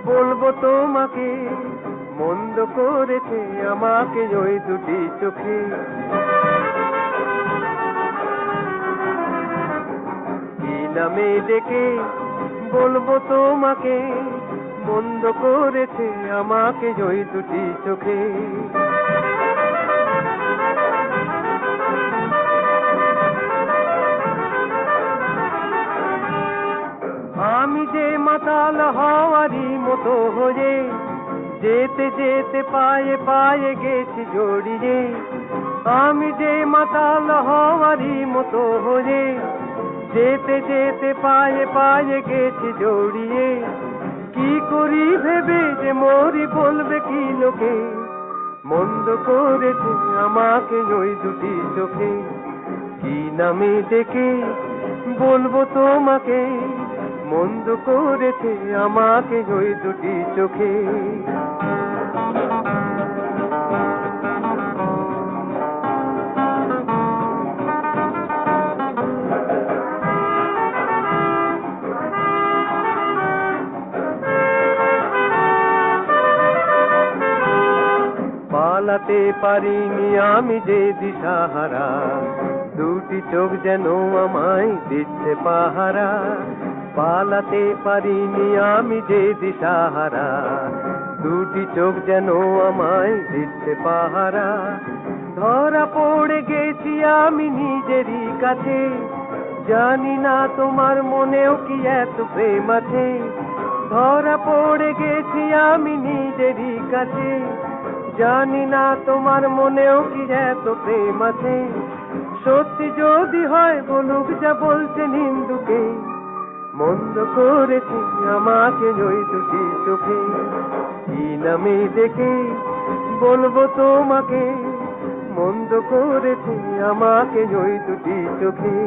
বলবো তোমাকে, মন্দ করেছে আমাকে ওই দুটি চোখে। কি নামে ডেকে বলবো তোমাকে, মন্দ করেছে আমাকে ওই দুটি চোখে। আমি যে মাতাল হওয়ারই মতো হয়ে, যেতে যেতে পায়ে পায়ে গেছি জড়িয়ে। আমি যে মাতাল হওয়ারই মতো হয়ে, যেতে যেতে পায়ে পায়ে গেছি জড়িয়ে। কি করি ভেবে যে মরি, বলবে কি লোকে, মন্দ করেছে আমাকে ওই দুটি চোখে। কি নামে ডেকে বলবো তোমাকে, মন্দ করেছে আমাকে ওই দুটি চোখে। পালাতে পারিনি আমি যে দিশাহারা, দুটি চোখ যেন আমায় দিচ্ছে পাহারা। পালাতে পারিনি আমি যে দিশাহারা, দুটি চোখ যেন আমায় দিচ্ছে পাহারা। ধরা পড়ে গেছি আমি নিজেরই কাছে, জানি না তোমার মনেও কি এত প্রেম আছে। ধরা পড়ে গেছি আমি নিজেরই কাছে, জানি না তোমার মনেও কি এত প্রেম আছে। সত্যি যদি হয় বলুক যা বলছে নিন্দুকে, মন্দ করেছে আমাকে ওই দুটি চোখে। কি নামে ডেকে বলবো তোমাকে, মন্দ করেছে আমাকে ওই দুটি চোখে।